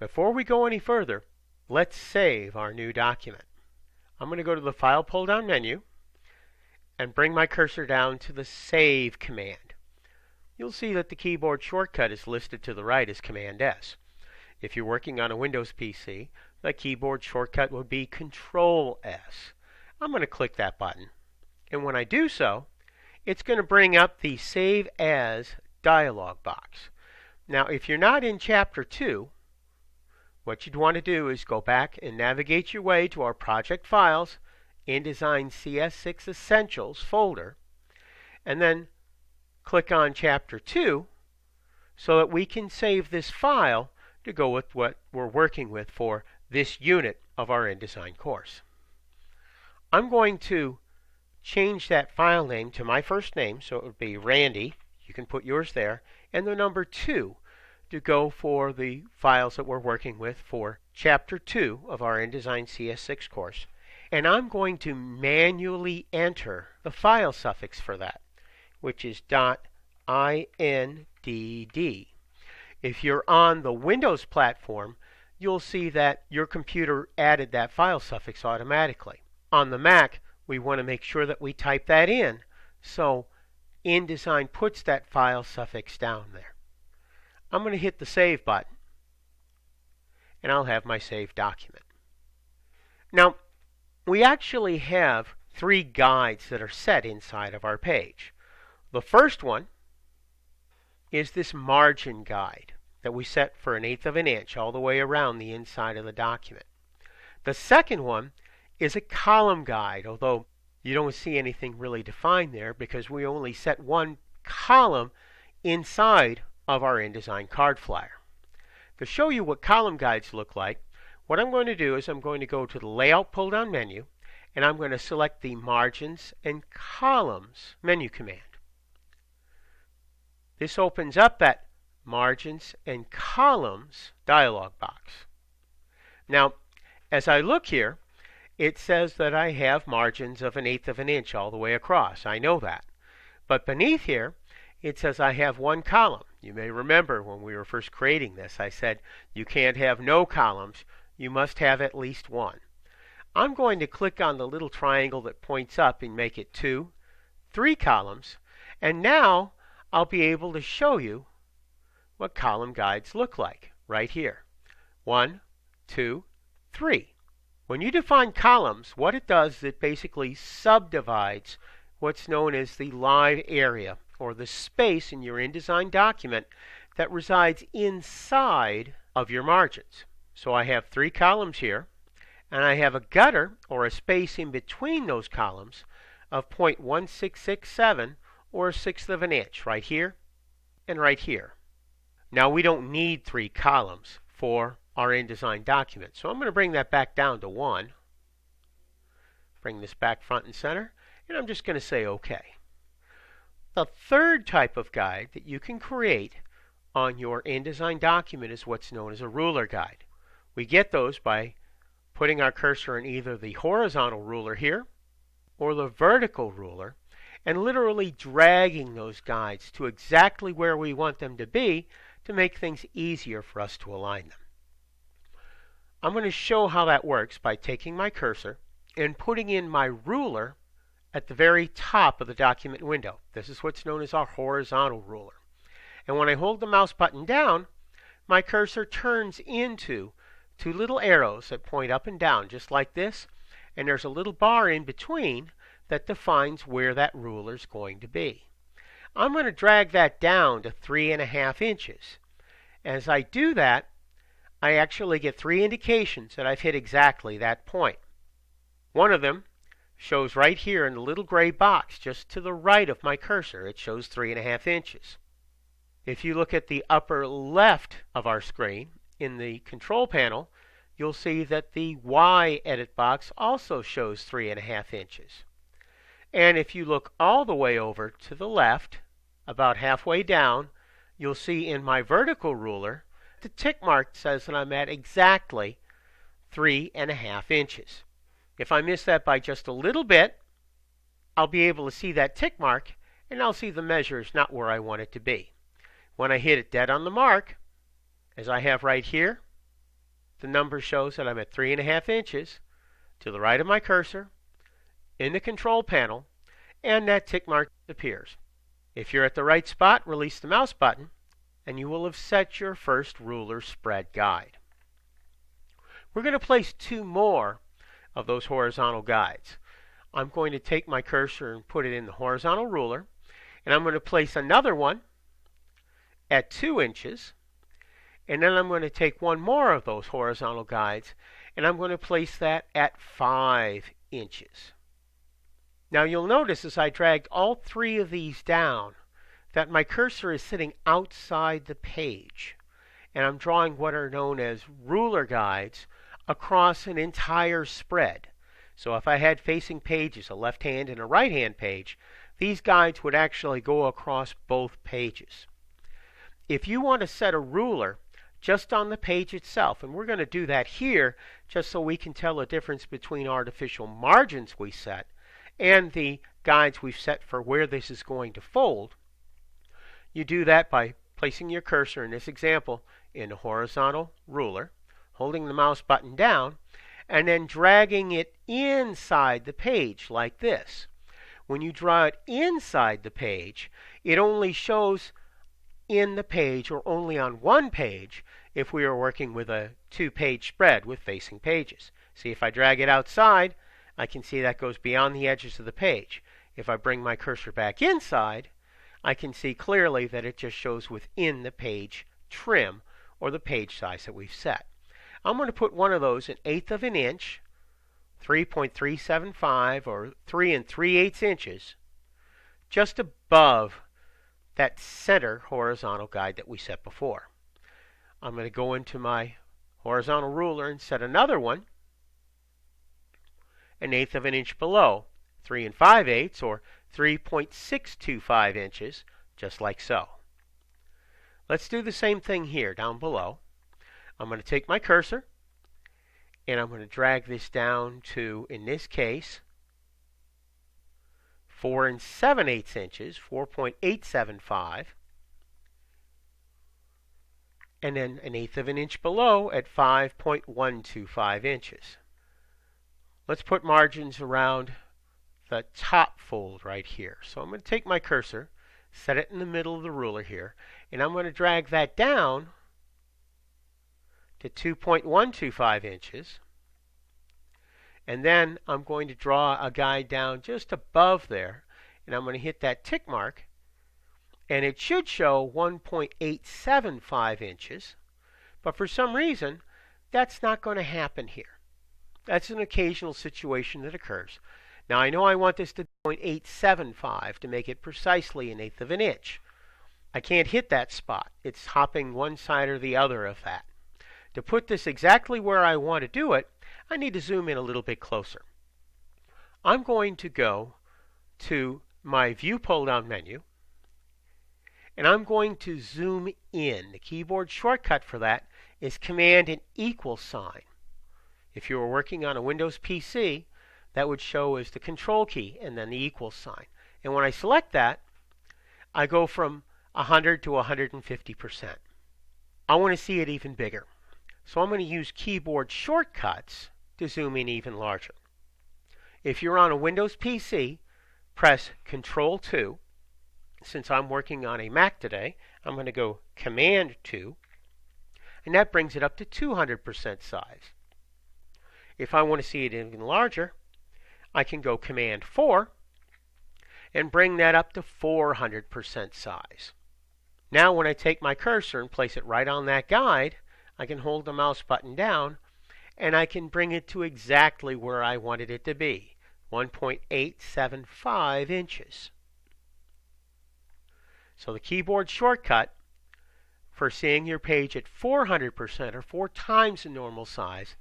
Before we go any further, let's save our new document. I'm going to go to the File pull-down menu and bring my cursor down to the Save command. You'll see that the keyboard shortcut is listed to the right as Command S. If you're working on a Windows PC, the keyboard shortcut would be Control S. I'm going to click that button, and when I do so, it's going to bring up the Save As dialog box. Now, if you're not in Chapter 2, what you'd want to do is go back and navigate your way to our Project Files, InDesign CS6 Essentials folder, and then click on Chapter 2 so that we can save this file to go with what we're working with for this unit of our InDesign course. I'm going to change that file name to my first name, so it would be Randy. You can put yours there, and the number 2 to go for the files that we're working with for Chapter 2 of our InDesign CS6 course. And I'm going to manually enter the file suffix for that, which is .indd. If you're on the Windows platform, you'll see that your computer added that file suffix automatically. On the Mac, we want to make sure that we type that in, so InDesign puts that file suffix down there. I'm going to hit the Save button, and I'll have my saved document. Now, we actually have 3 guides that are set inside of our page. The first one is this margin guide that we set for 1/8 of an inch all the way around the inside of the document. The second one is a column guide, although you don't see anything really defined there because we only set one column inside of our InDesign card flyer. To show you what column guides look like, what I'm going to do is I'm going to go to the Layout pull-down menu, and I'm going to select the Margins and Columns menu command. This opens up that Margins and Columns dialog box. Now, as I look here, it says that I have margins of 1/8 of an inch all the way across. I know that. But beneath here, it says I have one column. You may remember when we were first creating this, I said you can't have no columns. You must have at least one. I'm going to click on the little triangle that points up and make it 2, 3 columns. And now I'll be able to show you what column guides look like right here. 1, 2, 3. When you define columns, what it does is it basically subdivides what's known as the live area, or the space in your InDesign document that resides inside of your margins. So I have 3 columns here, and I have a gutter, or a space in between those columns, of 0.1667, or 1/6 of an inch, right here and right here. Now we don't need 3 columns for our InDesign document, so I'm going to bring that back down to 1. Bring this back front and center, and I'm just going to say OK. The third type of guide that you can create on your InDesign document is what's known as a ruler guide. We get those by putting our cursor in either the horizontal ruler here or the vertical ruler and literally dragging those guides to exactly where we want them to be to make things easier for us to align them. I'm going to show how that works by taking my cursor and putting in my ruler at the very top of the document window. This is what's known as our horizontal ruler. And when I hold the mouse button down, my cursor turns into 2 little arrows that point up and down, just like this, and there's a little bar in between that defines where that ruler is going to be. I'm going to drag that down to 3.5 inches. As I do that, I actually get 3 indications that I've hit exactly that point. One of them shows right here in the little gray box just to the right of my cursor. It shows 3.5 inches. If you look at the upper left of our screen in the control panel, you'll see that the Y edit box also shows 3.5 inches. And if you look all the way over to the left, about halfway down, you'll see in my vertical ruler, the tick mark says that I'm at exactly 3.5 inches. If I miss that by just a little bit, I'll be able to see that tick mark, and I'll see the measure is not where I want it to be. When I hit it dead on the mark, as I have right here, the number shows that I'm at 3.5 inches to the right of my cursor in the control panel, and that tick mark appears. If you're at the right spot, release the mouse button, and you will have set your first ruler spread guide. We're going to place 2 more of those horizontal guides. I'm going to take my cursor and put it in the horizontal ruler, and I'm going to place another one at 2 inches, and then I'm going to take one more of those horizontal guides, and I'm going to place that at 5 inches. Now you'll notice as I dragged all 3 of these down that my cursor is sitting outside the page, and I'm drawing what are known as ruler guides across an entire spread. So if I had facing pages, a left hand and a right hand page, these guides would actually go across both pages. If you want to set a ruler just on the page itself, and we're going to do that here just so we can tell the difference between artificial margins we set and the guides we've set for where this is going to fold, you do that by placing your cursor in this example in the horizontal ruler, holding the mouse button down, and then dragging it inside the page like this. When you draw it inside the page, it only shows in the page or only on one page if we are working with a 2-page spread with facing pages. See, if I drag it outside, I can see that goes beyond the edges of the page. If I bring my cursor back inside, I can see clearly that it just shows within the page trim or the page size that we've set. I'm going to put one of those 1/8 of an inch, 3.375 or 3 3/8 inches, just above that center horizontal guide that we set before. I'm going to go into my horizontal ruler and set another one 1/8 of an inch below, 3 5/8 or 3.625 inches, just like so. Let's do the same thing here down below. I'm going to take my cursor and I'm going to drag this down to, in this case, 4 7/8 inches, 4.875, and then 1/8 of an inch below at 5.125 inches. Let's put margins around the top fold right here. So I'm going to take my cursor, set it in the middle of the ruler here, and I'm going to drag that down to 2.125 inches. And then I'm going to draw a guide down just above there, and I'm going to hit that tick mark, and it should show 1.875 inches, but for some reason that's not going to happen here. That's an occasional situation that occurs. Now I know I want this to be 0.875 to make it precisely 1/8 of an inch. I can't hit that spot. It's hopping one side or the other of that. To put this exactly where I want to do it, I need to zoom in a little bit closer. I'm going to go to my View pull-down menu, and I'm going to zoom in. The keyboard shortcut for that is Command and equal sign. If you were working on a Windows PC, that would show as the Control key and then the equal sign. And when I select that, I go from 100 to 150%. I want to see it even bigger. So I'm going to use keyboard shortcuts to zoom in even larger. If you're on a Windows PC, press Control 2. Since I'm working on a Mac today, I'm going to go Command 2, and that brings it up to 200% size. If I want to see it even larger, I can go Command 4 and bring that up to 400% size. Now when I take my cursor and place it right on that guide, I can hold the mouse button down and I can bring it to exactly where I wanted it to be, 1.875 inches. So the keyboard shortcut for seeing your page at 400% or 4 times the normal size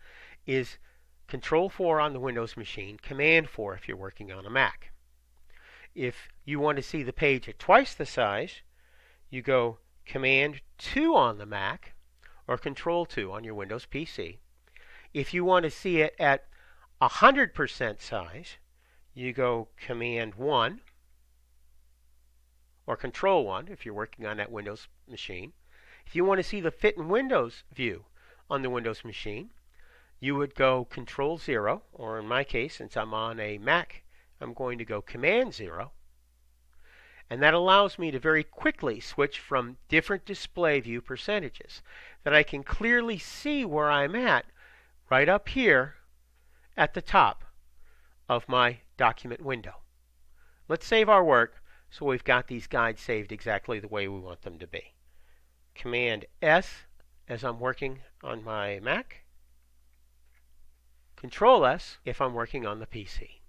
is Control 4 on the Windows machine, Command 4 if you're working on a Mac. If you want to see the page at twice the size, you go Command 2 on the Mac or Control 2 on your Windows PC. If you want to see it at 100% size, you go Command 1 or Control 1 if you're working on that Windows machine. If you want to see the Fit in Windows view on the Windows machine, you would go Control 0, or in my case, since I'm on a Mac, I'm going to go Command 0. And that allows me to very quickly switch from different display view percentages that I can clearly see where I'm at right up here at the top of my document window. Let's save our work so we've got these guides saved exactly the way we want them to be. Command S as I'm working on my Mac. Control S if I'm working on the PC.